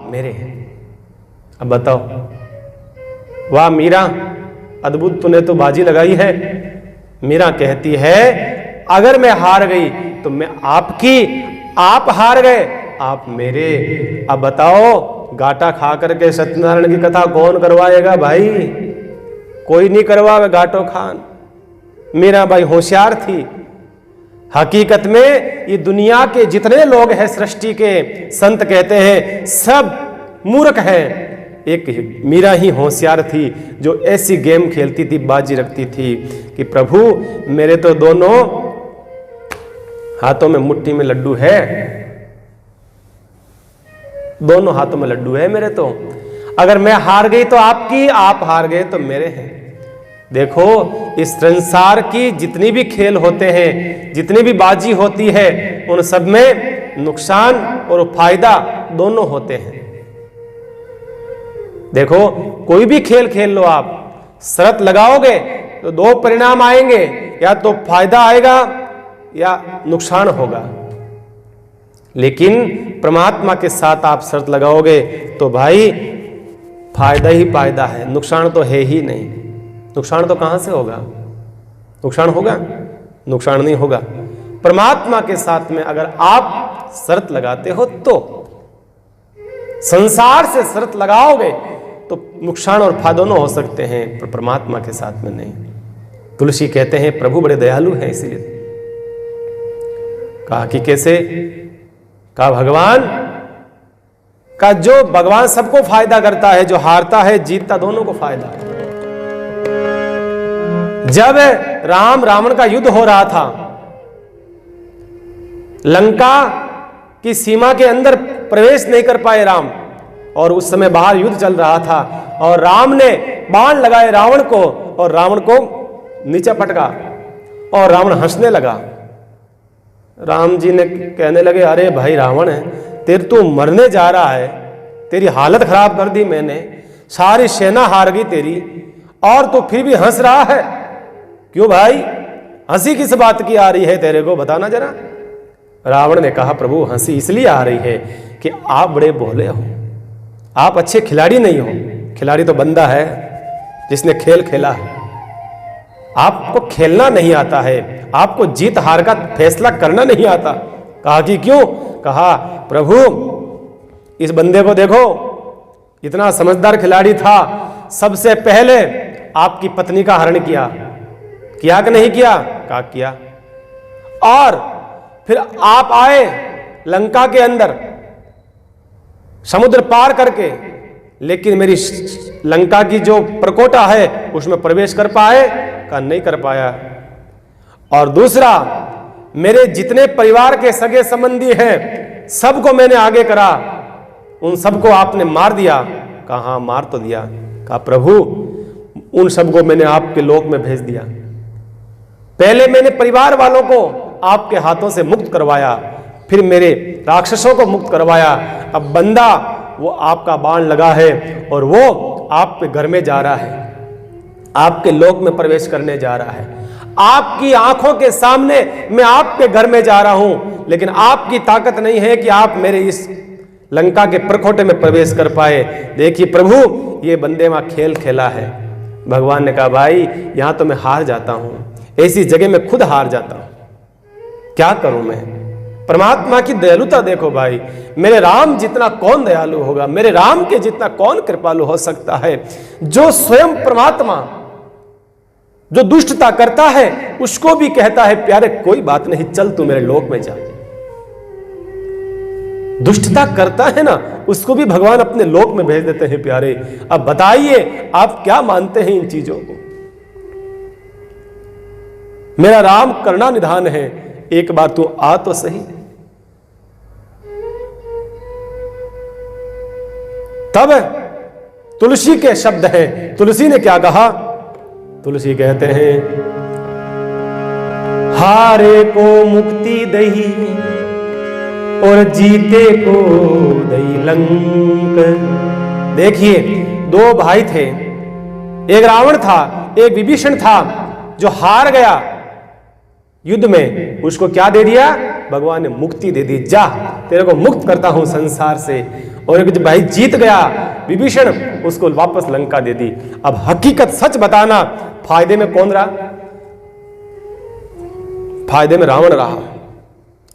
मेरे हैं। अब बताओ, वाह मीरा, अद्भुत तूने तो बाजी लगाई है। मीरा कहती है अगर मैं हार गई तो मैं आपकी, आप हार गए, आप मेरे। अब बताओ, गाटा खा करके सत्यनारायण की कथा कौन करवाएगा भाई? कोई नहीं करवावे गाटो खान। मीरा बाई होशियार थी। हकीकत में ये दुनिया के जितने लोग हैं सृष्टि के, संत कहते हैं सब मूर्ख हैं। एक मीरा ही होशियार थी जो ऐसी गेम खेलती थी, बाजी रखती थी कि प्रभु मेरे तो दोनों हाथों में मुट्ठी में लड्डू है, दोनों हाथों में लड्डू है मेरे तो। अगर मैं हार गई तो आपकी, आप हार गए तो मेरे हैं। देखो, इस संसार की जितनी भी खेल होते हैं, जितनी भी बाजी होती है, उन सब में नुकसान और फायदा दोनों होते हैं। देखो, कोई भी खेल खेल लो आप, शर्त लगाओगे तो दो परिणाम आएंगे, या तो फायदा आएगा या नुकसान होगा। लेकिन परमात्मा के साथ आप शर्त लगाओगे तो भाई फायदा ही फायदा है, नुकसान तो है ही नहीं। नुकसान तो कहां से होगा? नुकसान होगा? नुकसान नहीं होगा। परमात्मा के साथ में अगर आप शर्त लगाते हो तो, संसार से शर्त लगाओगे तो नुकसान और फायदा दोनों हो सकते हैं, पर परमात्मा के साथ में नहीं। तुलसी कहते हैं प्रभु बड़े दयालु हैं, इसीलिए कहा कि कैसे? कहा भगवान का, जो भगवान सबको फायदा करता है, जो हारता है जीतता दोनों को फायदा। जब राम रावण का युद्ध हो रहा था, लंका की सीमा के अंदर प्रवेश नहीं कर पाए राम, और उस समय बाहर युद्ध चल रहा था, और राम ने बाण लगाए रावण को, और रावण को नीचे पटका, और रावण हंसने लगा। राम जी ने कहने लगे अरे भाई रावण है, तेरे तू मरने जा रहा है, तेरी हालत खराब कर दी मैंने, सारी सेना हार गई तेरी, और तू फिर भी हंस रहा है, क्यों भाई? हंसी किस बात की आ रही है तेरे को, बताना जरा। रावण ने कहा प्रभु हंसी इसलिए आ रही है कि आप बड़े भोले हो, आप अच्छे खिलाड़ी नहीं हो। खिलाड़ी तो बंदा है जिसने खेल खेला है, आपको खेलना नहीं आता है, आपको जीत हार का फैसला करना नहीं आता। कहा कि क्यों? कहा प्रभु इस बंदे को देखो, इतना समझदार खिलाड़ी था, सबसे पहले आपकी पत्नी का हरण किया कि नहीं किया? कहा किया। और फिर आप आए लंका के अंदर समुद्र पार करके, लेकिन मेरी लंका की जो प्रकोटा है उसमें प्रवेश कर पाए? का नहीं कर पाया। और दूसरा, मेरे जितने परिवार के सगे संबंधी हैं सबको मैंने आगे करा, उन सबको आपने मार दिया। कहा मार तो दिया। कहा प्रभु उन सबको मैंने आपके लोक में भेज दिया, पहले मैंने परिवार वालों को आपके हाथों से मुक्त करवाया, फिर मेरे राक्षसों को मुक्त करवाया। अब बंदा वो आपका बाण लगा है और वो आपके घर में जा रहा है, आपके लोक में प्रवेश करने जा रहा है। आपकी आंखों के सामने मैं आपके घर में जा रहा हूं, लेकिन आपकी ताकत नहीं है कि आप मेरे इस लंका के प्रखोटे में प्रवेश कर पाए। देखिए प्रभु ये बंदे वहां खेल खेला है। भगवान ने कहा भाई यहां तो मैं हार जाता हूं, ऐसी जगह में खुद हार जाता हूं, क्या करूं मैं? परमात्मा की दयालुता देखो भाई, मेरे राम जितना कौन दयालु होगा, मेरे राम के जितना कौन कृपालु हो सकता है? जो स्वयं परमात्मा जो दुष्टता करता है उसको भी कहता है प्यारे कोई बात नहीं, चल तू मेरे लोक में जा। दुष्टता करता है ना उसको भी भगवान अपने लोक में भेज देते हैं प्यारे। अब बताइए आप क्या मानते हैं इन चीजों को? मेरा राम करुणा निधान है, एक बार तू आ तो सही। तब तुलसी के शब्द हैं, तुलसी ने क्या कहा? तुलसी कहते हैं हारे को मुक्ति दही और जीते को दई लंक। देखिए दो भाई थे, एक रावण था एक विभीषण था, जो हार गया युद्ध में, उसको क्या दे दिया? भगवान ने मुक्ति दे दी, जा तेरे को मुक्त करता हूं संसार से। और जब भाई जीत गया विभीषण, उसको वापस लंका दे दी। अब हकीकत सच बताना, फायदे में कौन रहा? फायदे में रावण रहा।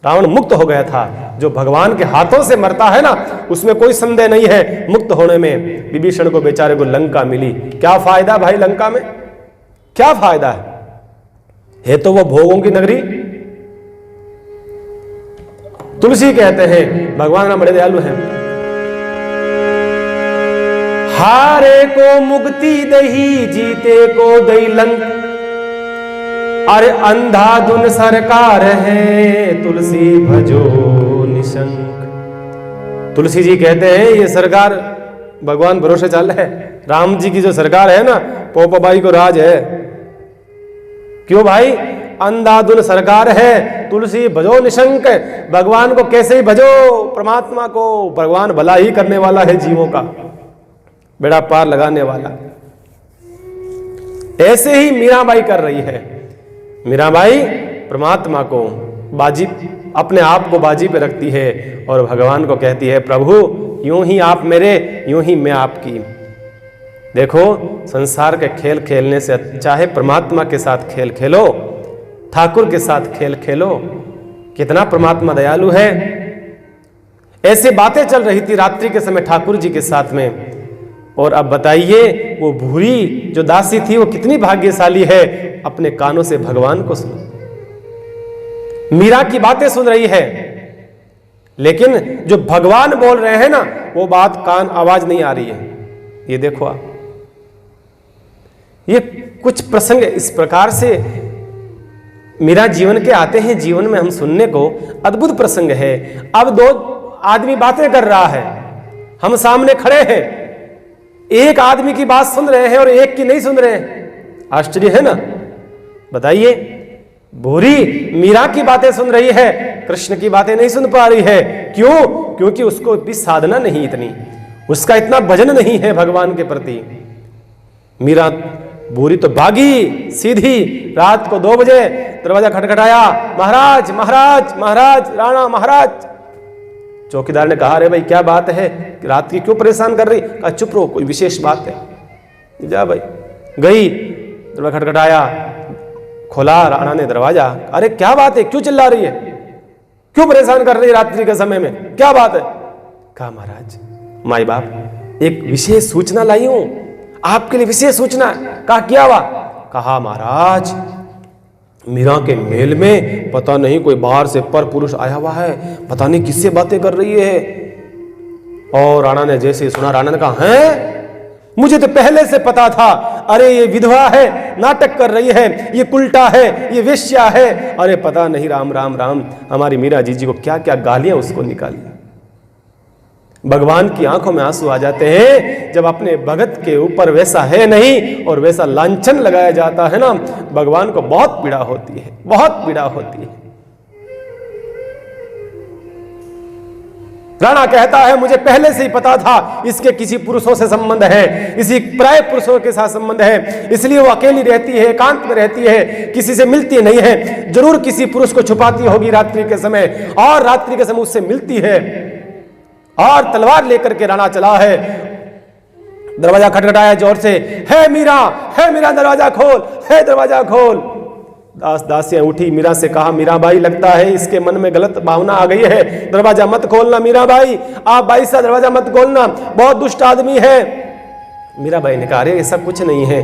रावण मुक्त हो गया था। जो भगवान के हाथों से मरता है ना, उसमें कोई संदेह नहीं है मुक्त होने में। विभीषण को बेचारे को लंका मिली। क्या फायदा भाई लंका में? क्या फायदा है तो वो भोगों की नगरी। तुलसी कहते हैं भगवान राम बड़े दयालु हैं। हारे को मुक्ति दही, जीते को दई लंक। अरे अंधाधुन सरकार है, तुलसी भजो निशंक। तुलसी जी कहते हैं ये सरकार भगवान भरोसे चल है। राम जी की जो सरकार है ना, पोपाबाई को राज है। क्यों भाई? अंधाधुन सरकार है, तुलसी भजो निशंक। भगवान को कैसे ही भजो, परमात्मा को। भगवान भला ही करने वाला है, जीवों का बेड़ा पार लगाने वाला। ऐसे ही मीराबाई कर रही है। मीराबाई परमात्मा को बाजी, अपने आप को बाजी पे रखती है और भगवान को कहती है, प्रभु यूं ही आप मेरे, यूं ही मैं आपकी। देखो संसार के खेल खेलने से चाहे परमात्मा के साथ खेल खेलो, ठाकुर के साथ खेल खेलो। कितना परमात्मा दयालु है। ऐसे बातें चल रही थी रात्रि के समय ठाकुर जी के साथ में। और अब बताइए वो भूरी जो दासी थी वो कितनी भाग्यशाली है, अपने कानों से भगवान को सुन, मीरा की बातें सुन रही है। लेकिन जो भगवान बोल रहे हैं ना, वो बात कान आवाज नहीं आ रही है। ये देखो आप, ये कुछ प्रसंग इस प्रकार से मीरा जीवन के आते हैं, जीवन में हम सुनने को अद्भुत प्रसंग है। अब दो आदमी बातें कर रहा है, हम सामने खड़े हैं, एक आदमी की बात सुन रहे हैं और एक की नहीं सुन रहे हैं। आश्चर्य है ना? बताइए, भूरी मीरा की बातें सुन रही है, कृष्ण की बातें नहीं सुन पा रही है। क्यों? क्योंकि उसको भी साधना नहीं इतनी, उसका इतना भजन नहीं है भगवान के प्रति। मीरा भूरी तो भागी सीधी, रात को 2 बजे दरवाजा खटखटाया, महाराज महाराज महाराज, राणा महाराज। चौकीदार ने कहा, अरे भाई क्या बात है, रात की क्यों परेशान कर रही? कहा चुप रहो, कोई विशेष बात है। जा भाई, गई, दरवाजा खटखटाया, खोला राणा ने दरवाजा। अरे क्या बात है, क्यों चिल्ला रही है, क्यों परेशान कर रही है रात्रि के समय में, क्या बात है? कहा महाराज माई बाप एक विशेष सूचना लाई हूं, आपके लिए विशेष सूचना। कहा क्या हुआ? कहा महाराज मीरा के मेल में पता नहीं कोई बाहर से पर पुरुष आया हुआ है, पता नहीं किससे बातें कर रही है। और राणा ने जैसे सुना, राणा ने कहा हैं, मुझे तो पहले से पता था। अरे ये विधवा है, नाटक कर रही है, ये कुल्टा है, ये वेश्या है। अरे पता नहीं राम राम राम, हमारी मीरा जी को क्या क्या गालियां उसको निकाली। भगवान की आंखों में आंसू आ जाते हैं जब अपने भगत के ऊपर वैसा है नहीं और वैसा लांछन लगाया जाता है ना, भगवान को बहुत पीड़ा होती है, बहुत पीड़ा होती है। राणा कहता है मुझे पहले से ही पता था इसके किसी पुरुषों से संबंध है, इसी प्राय पुरुषों के साथ संबंध है, इसलिए वो अकेली रहती है, एकांत में रहती है, किसी से मिलती नहीं है। जरूर किसी पुरुष को छुपाती होगी रात्रि के समय, और रात्रि के समय उससे मिलती है। और तलवार लेकर के राणा चला है, दरवाजा खटखटाया जोर से, है मीरा दरवाजा खोल, है दरवाजा खोल। दासियां उठी, मीरा से कहा, मीरा बाई लगता है इसके मन में गलत भावना आ गई है, दरवाजा मत खोलना मीरा बाई, आप बाई सा दरवाजा मत खोलना, बहुत दुष्ट आदमी है। मीरा बाई ने कहा, अरे ऐसा कुछ नहीं है,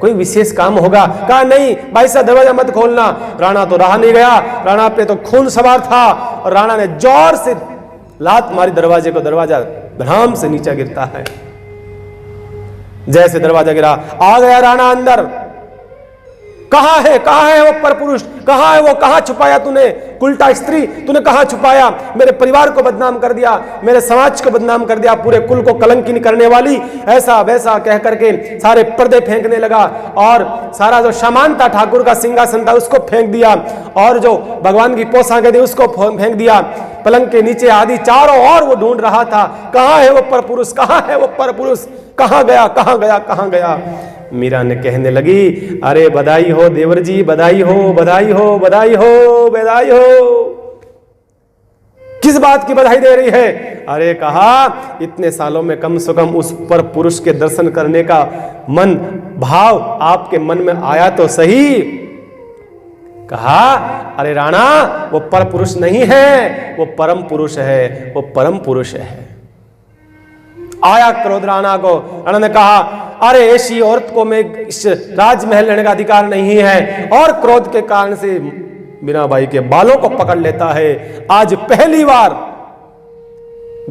कोई विशेष काम होगा। कहा नहीं बाई सा दरवाजा मत खोलना। राणा तो रहा नहीं गया, राणा पे तो खून सवार था और राणा ने जोर से लात मारी दरवाजे को, दरवाजा धड़ाम से नीचे गिरता है। जैसे दरवाजा गिरा, आ गया राणा अंदर। कहां है वो परपुरुष, कहां है वो, कहां छुपाया तूने, उल्टा स्त्री तूने कहां छुपाया? मेरे परिवार को बदनाम कर दिया, मेरे समाज को बदनाम कर दिया, पूरे कुल को कलंकित करने वाली, ऐसा वैसा कह करके सारे पर्दे फेंकने लगा और सारा जो सामान था, ठाकुर का सिंहासन था, उसको फेंक दिया और जो भगवान की पोशाकें थी उसको फेंक दिया। पलंग के नीचे आदि चारों ओर वो ढूंढ रहा था, कहां है वो परपुरुष, कहां है वो परपुरुष, कहां गया, कहां गया, कहां गया? मीरा ने कहने लगी, अरे बधाई हो देवर जी, बधाई हो, बधाई हो, बधाई हो, बधाई हो। किस बात की बधाई दे रही है? अरे कहा इतने सालों में कम से कम उस पर पुरुष के दर्शन करने का मन भाव आपके मन में आया तो सही। कहा अरे राणा वो पर पुरुष नहीं है, वो परम पुरुष है, वो परम पुरुष है। आया क्रोध राणा को। राणा ने कहा अरे ऐसी औरत को मैं इस राजमहल लेने का अधिकार नहीं है, और क्रोध के कारण से मीराबाई के बालों को पकड़ लेता है। आज पहली बार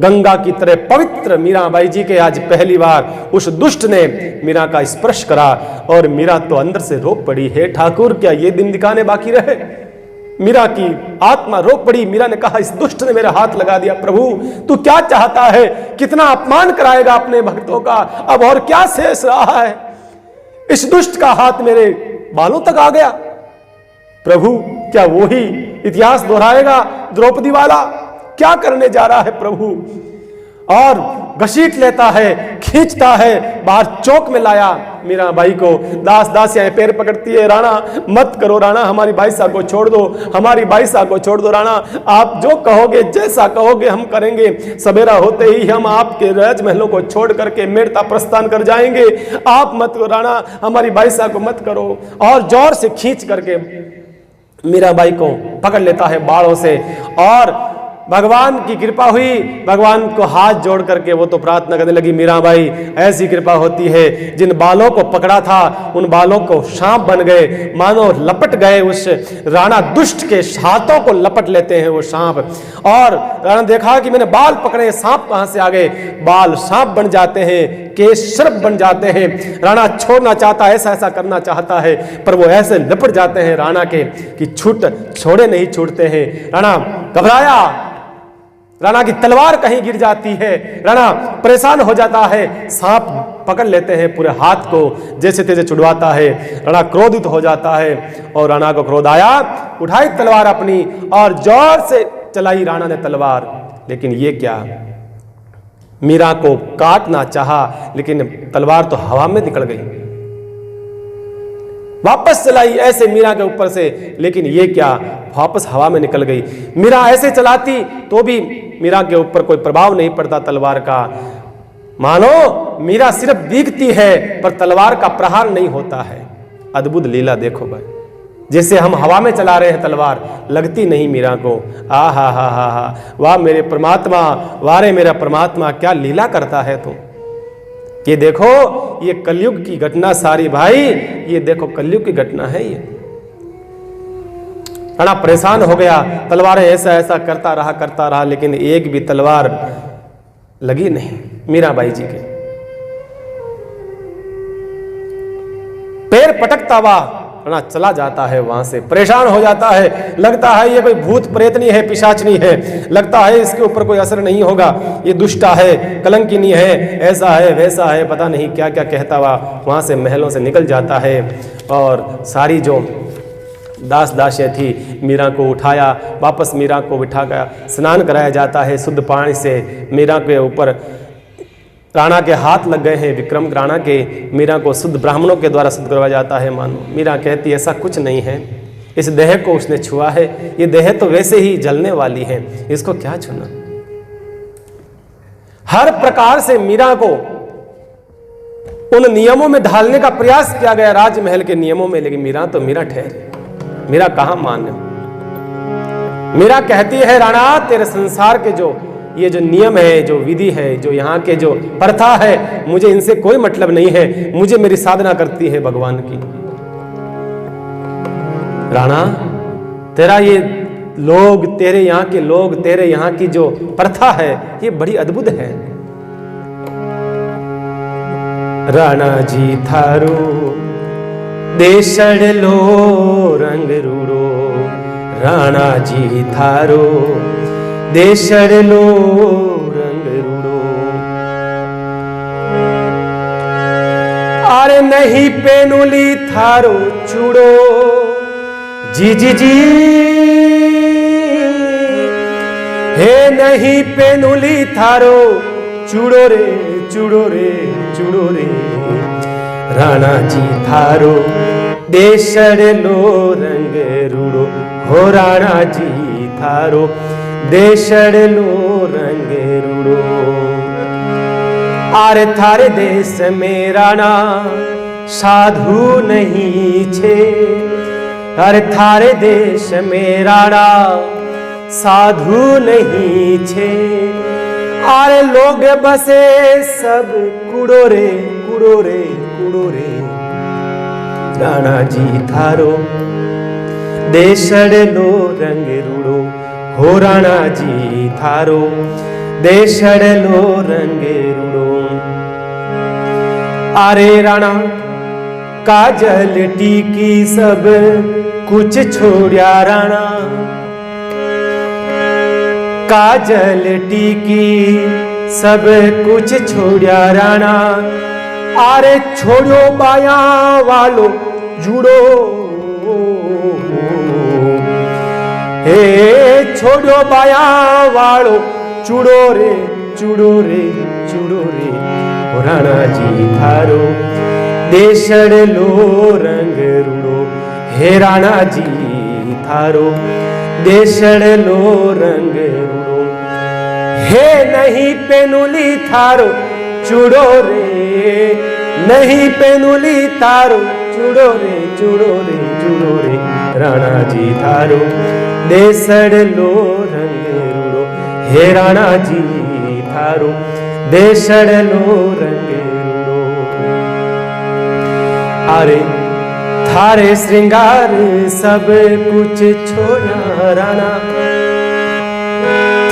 गंगा की तरह पवित्र मीराबाई जी के आज पहली बार उस दुष्ट ने मीरा का स्पर्श करा, और मीरा तो अंदर से रो पड़ी, हे ठाकुर क्या ये दिन दिखाने बाकी रहे? मीरा की आत्मा रो पड़ी। मीरा ने कहा इस दुष्ट ने मेरा हाथ लगा दिया, प्रभु तू क्या चाहता है? कितना अपमान कराएगा अपने भक्तों का? अब और क्या शेष रहा है? इस दुष्ट का हाथ मेरे बालों तक आ गया। प्रभु क्या वो ही इतिहास दोहराएगा द्रौपदी वाला? क्या करने जा रहा है प्रभु? और घसीट लेता है, खींचता है, बाहर चौक में लाया मीराबाई को। दास दासियां पैर पकड़ती है, राणा मत करो, राणा हमारी बाईसा को छोड़ दो, हमारी बाईसा को छोड़ दो राणा, आप जो कहोगे जैसा कहोगे हम करेंगे। सवेरा होते ही हम आपके राजमहलों को छोड़ करके मेड़ता प्रस्थान कर जाएंगे, आप मत करो राणा, हमारी बाईसा को मत करो। और जोर से खींच करके मीराबाई को पकड़ लेता है बाड़ों से, और भगवान की कृपा हुई। भगवान को हाथ जोड़ करके वो तो प्रार्थना करने लगी, मीराबाई ऐसी कृपा होती है, जिन बालों को पकड़ा था उन बालों को सांप बन गए, मानो लपट गए, उस राणा दुष्ट के हाथों को लपट लेते हैं वो सांप। और राणा देखा कि मैंने बाल पकड़े, सांप कहां से आ गए? बाल सांप बन जाते हैं, केश सर्प बन जाते हैं। राणा छोड़ना चाहता है, ऐसा ऐसा करना चाहता है, पर वो ऐसे लपट जाते हैं राणा के कि छोड़े नहीं छूटते हैं। राणा घबराया, राणा की तलवार कहीं गिर जाती है, राणा परेशान हो जाता है, सांप पकड़ लेते हैं पूरे हाथ को, जैसे तैसे छुड़वाता है। राणा क्रोधित हो जाता है, और राणा को क्रोध आया, उठाई तलवार अपनी और जोर से चलाई राणा ने तलवार। लेकिन ये क्या, मीरा को काटना चाहा, लेकिन तलवार तो हवा में निकल गई। वापस चलाई ऐसे मीरा के ऊपर से, लेकिन ये क्या, वापस हवा में निकल गई। मीरा ऐसे चलाती तो भी मीरा के ऊपर कोई प्रभाव नहीं पड़ता तलवार का। मानो मीरा सिर्फ दिखती है पर तलवार का प्रहार नहीं होता है। अद्भुत लीला देखो भाई, जैसे हम हवा में चला रहे हैं तलवार, लगती नहीं मीरा को। आ हा हा हा हा, वाह मेरे परमात्मा, वारे मेरा परमात्मा, क्या लीला करता है तू। ये देखो ये कलयुग की घटना सारी भाई, ये देखो कलयुग की घटना है ये। राणा परेशान हो गया, तलवारें ऐसा ऐसा करता रहा, लेकिन एक भी तलवार लगी नहीं मीराबाई जी के। पैर पटकता हुआ राणा चला जाता है वहां से, परेशान हो जाता है, लगता है ये कोई भूत प्रेतनी है, पिशाचनी है, लगता है इसके ऊपर कोई असर नहीं होगा, ये दुष्टा है, कलंकिनी है, ऐसा है वैसा है, पता नहीं क्या क्या कहता हुआ वहां से महलों से निकल जाता है। और सारी जो दास दासियां थी मीरा को उठाया, वापस मीरा को बिठा गया, स्नान कराया जाता है शुद्ध पानी से। मीरा के ऊपर राणा के हाथ लग गए हैं, विक्रम राणा के, मीरा को शुद्ध ब्राह्मणों के द्वारा शुद्ध करवाया जाता है। मानो मीरा कहती ऐसा कुछ नहीं है, इस देह को उसने छुआ है, ये देह तो वैसे ही जलने वाली है, इसको क्या छूना। हर प्रकार से मीरा को उन नियमों में ढालने का प्रयास किया गया, राजमहल के नियमों में, लेकिन मीरा तो मीरा ठहरी, मीरा कहां माने। मीरा कहती है राणा तेरे संसार के जो ये जो नियम है, जो विधि है, जो यहाँ के जो प्रथा है, मुझे इनसे कोई मतलब नहीं है, मुझे मेरी साधना करती है भगवान की। राणा तेरा ये लोग, तेरे यहाँ के लोग, तेरे यहाँ की जो प्रथा है ये बड़ी अद्भुत है। राणा जी थारो देशड़ लो रंग रूड़ो, राणा जी थारो देशड़ लो रंग रूड़ो। अरे नहीं पेनुली थारो चूड़ो, जी जी जी हे नहीं पेनुली थारो चूड़ो रे चूड़ो रे चूड़ो रे। राणा जी थारो देशड़ लो रंग रूड़ो, हो राणा जी थारो देशड़ लो रंग रूड़ो। आरे थारे देश में राणा साधु नहीं छे, अरे थारे देश में राणा साधु नहीं छे। अरे लोग बसे सब कूड़ो रे कूड़ो रे कूड़ो रे। राणा जी थारो देशड़ लो रंग रूड़ो, हो राणा जी थारो देशड़ लो रंग रूड़ो। अरे राणा काजल टीकी सब कुछ छोड़िया राणा, काजल टीकी सब कुछ छोड़िया राणा। अरे छोड़ो बाया वालो जुड़ो, हे छोड़ो बाया वालो चूड़ो रे चूड़ो रे चूड़ो रे। राणा जी थारो देशड़ लो रंग रूड़ो, हे राणा जी थारो देशड़ लो रंग रूड़ो। हे नहीं पेनुली थारो चूड़ो रे, नहीं पेनुली थारो चूड़ो रे चूड़ो रे चूड़ो रे। राणा जी थारो देशड़ लो रंग रूड़ो, हे राणा जी थारो देशड़ लो रंग रूड़ो। अरे थारे श्रृंगार सब कुछ छोड़ा राणा,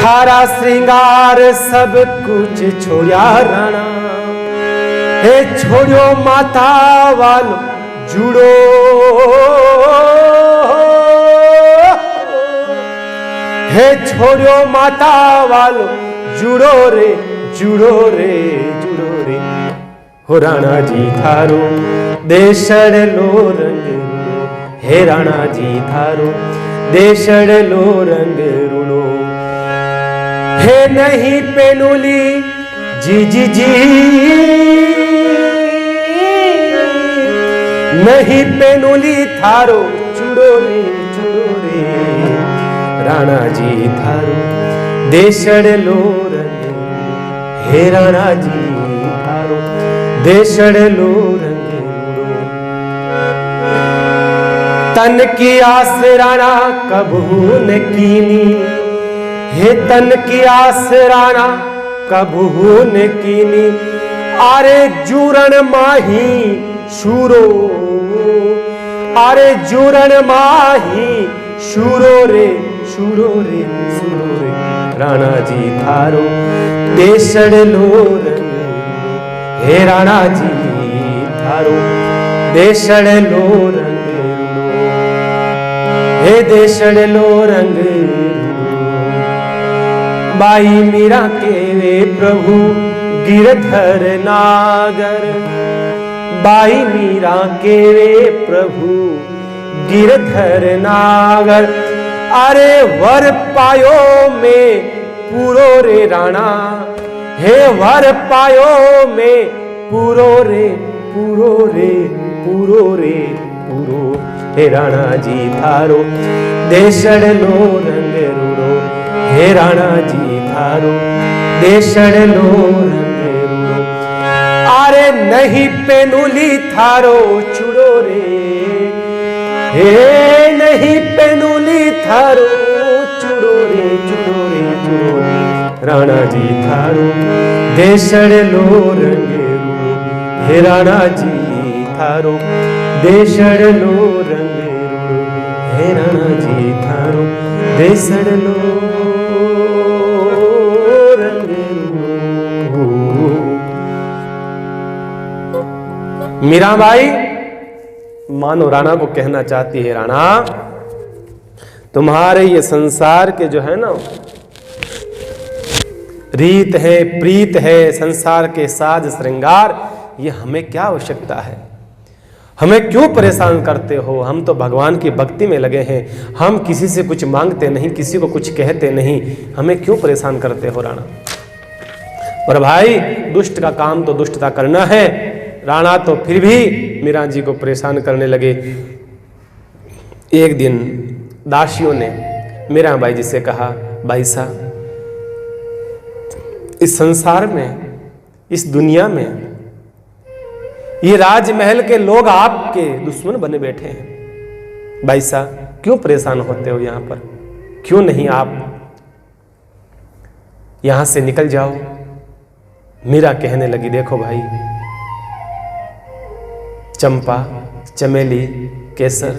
थारा श्रृंगार सब कुछ छोड़ा राणा। हे छोड़ो माता वालो जुड़ो, हे छोड़ो माता वालो जुड़ो रे जुड़ो रे जुड़ो रे। हो राणा जी थारो देशड़ लो रंग रूड़ो, हे राणा जी थारो देशड़ लो रंग रूड़ो। हे नहीं पेनुली जी जी जी, नहीं पेनुली थारो चूड़ो रे चूड़ो रे। राणा जी थारो देशड़ लो रंग रूड़ो, हे राणा जी थारो देशड़ लो रंग रूड़ो। तन की आस राणा कबहू न कीनी, हे तन की आस राणा कबहू न कीनी। अरे जूरन माही शूरो, अरे जूरन माही शूरो रे शूरो रे शूरो रे। राणा जी थारो देशड़ लो रंग रूड़ो, हे राणा जी थारो देशड़ लो रंग रूड़ो, हे देशड़ लो रंग रूड़ो। बाई मीरा के वे प्रभु गिरधर नागर, बाई मीरा के वे प्रभु गिरधर नागर। अरे वर पायो में पूरो रे राणा, हे वर पायो में पूरो रे पूरो रे पूरो रे पूरो। हे राणा जी थारो देशड़ लो रंग रूड़ो, हे राणा जी थारो देशड़ लो रंग रूड़ो। अरे नहीं पेनुली थारो चूड़ो रे, हे नहीं पेनुली थारो चूड़ो रे चूड़ो रे चूड़ो रे। राणा जी थारो देशड़ लो रंग रूड़ो, हे राणा जी थारो देशड़ लो रंग रूड़ो, हे राणा जी थारो देशड़ लो रंग रूड़ो। मीराबाई मानो राणा को कहना चाहती है, राणा तुम्हारे ये संसार के जो है ना रीत है प्रीत है, संसार के साज श्रृंगार, ये हमें क्या आवश्यकता है? हमें क्यों परेशान करते हो? हम तो भगवान की भक्ति में लगे हैं, हम किसी से कुछ मांगते नहीं, किसी को कुछ कहते नहीं, हमें क्यों परेशान करते हो राणा? पर भाई दुष्ट का काम तो दुष्टता करना है। राणा तो फिर भी मीरा जी को परेशान करने लगे। एक दिन दासियों ने मीराबाई जी से कहा, भाई साहब, इस संसार में, इस दुनिया में ये राजमहल के लोग आपके दुश्मन बने बैठे हैं। भाई साहब, क्यों परेशान होते हो यहां पर? क्यों नहीं आप यहां से निकल जाओ? मीरा कहने लगी, देखो भाई, चंपा, चमेली, केसर,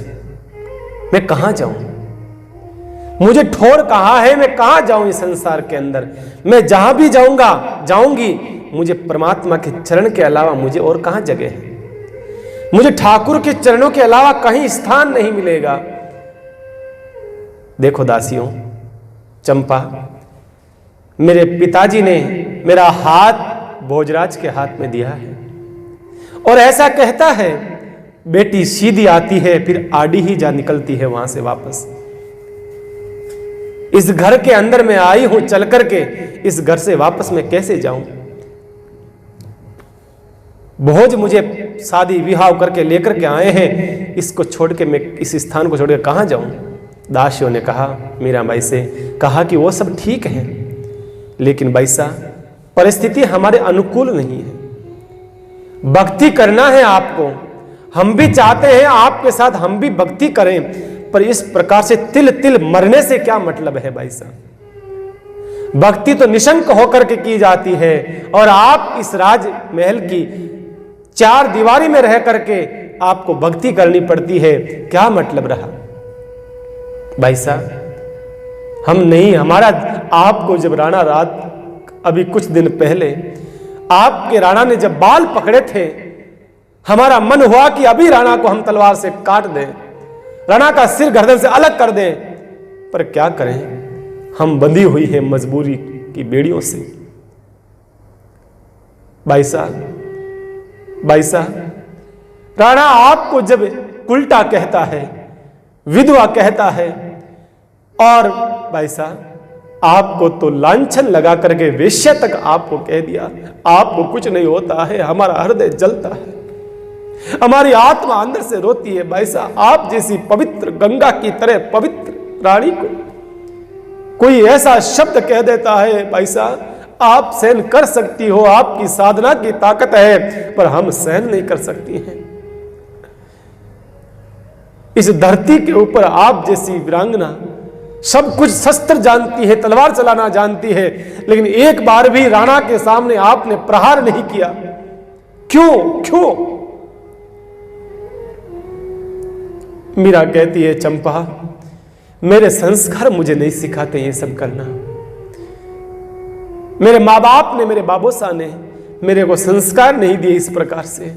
मैं कहां जाऊं? मुझे ठोर कहां है? मैं कहां जाऊं इस संसार के अंदर? मैं जहां भी जाऊंगी, मुझे परमात्मा के चरण के अलावा मुझे और कहां जगह है? मुझे ठाकुर के चरणों के अलावा कहीं स्थान नहीं मिलेगा। देखो दासियों, चंपा, मेरे पिताजी ने मेरा हाथ भोजराज के हाथ में दिया है और ऐसा कहता है, बेटी सीधी आती है फिर आड़ी ही जा निकलती है वहां से वापस। इस घर के अंदर मैं आई हूं चल करके, इस घर से वापस मैं कैसे जाऊं? भोज मुझे शादी विवाह करके लेकर के आए हैं, इसको छोड़ के मैं इस स्थान को छोड़ के कहां जाऊं? दासियों ने कहा, मीराबाई से कहा कि वो सब ठीक है, लेकिन बैसा परिस्थिति हमारे अनुकूल नहीं है। भक्ति करना है आपको, हम भी चाहते हैं आपके साथ हम भी भक्ति करें, पर इस प्रकार से तिल तिल मरने से क्या मतलब है भाई साहब? भक्ति तो निशंक होकर के की जाती है और आप इस राजमहल की चार दीवारी में रह करके आपको भक्ति करनी पड़ती है, क्या मतलब रहा भाई साहब? हम नहीं, हमारा आपको जब राणा रात अभी कुछ दिन पहले आपके राणा ने जब बाल पकड़े थे, हमारा मन हुआ कि अभी राणा को हम तलवार से काट दें, राणा का सिर गर्दन से अलग कर दें, पर क्या करें, हम बंधी हुई हैं मजबूरी की बेड़ियों से। भाई साहब, राणा आपको जब उल्टा कहता है, विधवा कहता है, और भाई साहब आपको तो लांछन लगा करके वेश्या तक आपको कह दिया, आपको कुछ नहीं होता है, हमारा हृदय जलता है, हमारी आत्मा अंदर से रोती है। भाई साहब, आप जैसी पवित्र गंगा की तरह पवित्र रानी को कोई ऐसा शब्द कह देता है, भाई साहब आप सहन कर सकती हो, आपकी साधना की ताकत है, पर हम सहन नहीं कर सकती हैं। इस धरती के ऊपर आप जैसी वीरांगना सब कुछ शस्त्र जानती है, तलवार चलाना जानती है, लेकिन एक बार भी राणा के सामने आपने प्रहार नहीं किया। क्यों? मीरा कहती है, चंपा, मेरे संस्कार मुझे नहीं सिखाते ये सब करना। मेरे माँ बाप ने, मेरे बाबूसा ने मेरे को संस्कार नहीं दिए इस प्रकार से।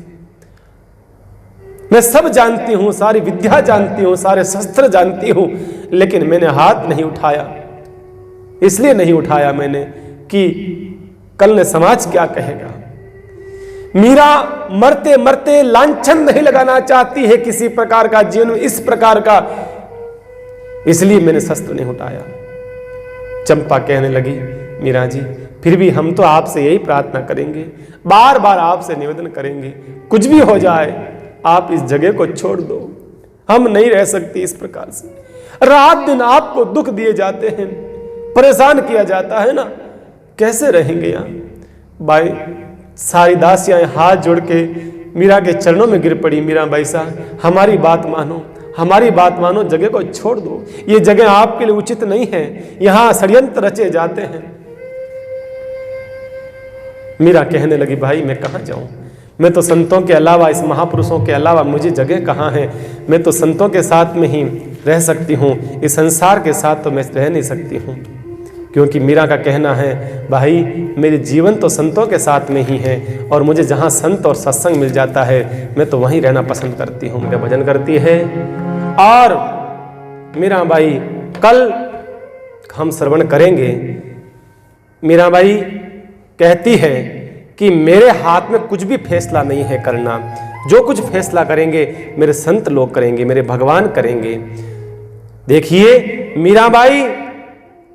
मैं सब जानती हूं, सारी विद्या जानती हूं, सारे शस्त्र जानती हूं, लेकिन मैंने हाथ नहीं उठाया। इसलिए नहीं उठाया मैंने कि कल ने समाज क्या कहेगा। मीरा मरते मरते लांछन नहीं लगाना चाहती है किसी प्रकार का जीवन में, इस प्रकार का, इसलिए मैंने शस्त्र नहीं उठाया। चंपा कहने लगी, मीरा जी, फिर भी हम तो आपसे यही प्रार्थना करेंगे, बार बार आपसे निवेदन करेंगे, कुछ भी हो जाए आप इस जगह को छोड़ दो, हम नहीं रह सकती इस प्रकार से। रात दिन आपको दुख दिए जाते हैं, परेशान किया जाता है ना, कैसे रहेंगे यहां? भाई सारी दासियां हाथ जोड़ के मीरा के चरणों में गिर पड़ी। मीरा भाई साहब, हमारी बात मानो, हमारी बात मानो, जगह को छोड़ दो, ये जगह आपके लिए उचित नहीं है, यहां षड्यंत्र रचे जाते हैं। मीरा कहने लगी, भाई मैं कहां जाऊं? मैं तो संतों के अलावा, इस महापुरुषों के अलावा मुझे जगह कहाँ है? मैं तो संतों के साथ में ही रह सकती हूँ, इस संसार के साथ तो मैं रह नहीं सकती हूँ। क्योंकि मीरा का कहना है, भाई मेरे जीवन तो संतों के साथ में ही है, और मुझे जहाँ संत और सत्संग मिल जाता है मैं तो वहीं रहना पसंद करती हूँ। मेरा भजन करती है। और मीराबाई कल हम श्रवण करेंगे, मीराबाई कहती है कि मेरे हाथ में कुछ भी फैसला नहीं है करना, जो कुछ फैसला करेंगे मेरे संत लोग करेंगे, मेरे भगवान करेंगे। देखिए मीराबाई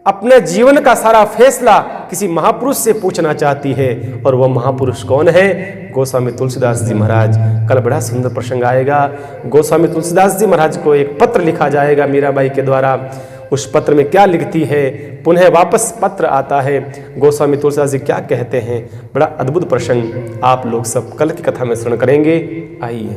अपने जीवन का सारा फैसला किसी महापुरुष से पूछना चाहती है, और वह महापुरुष कौन है? गोस्वामी तुलसीदास जी महाराज। कल बड़ा सुंदर प्रसंग आएगा। गोस्वामी तुलसीदास जी महाराज को एक पत्र लिखा जाएगा मीराबाई के द्वारा। उस पत्र में क्या लिखती है, पुनः वापस पत्र आता है, गोस्वामी तुलसीदास जी क्या कहते हैं। बड़ा अद्भुत प्रसंग आप लोग सब कल की कथा में श्रवण करेंगे। आइए।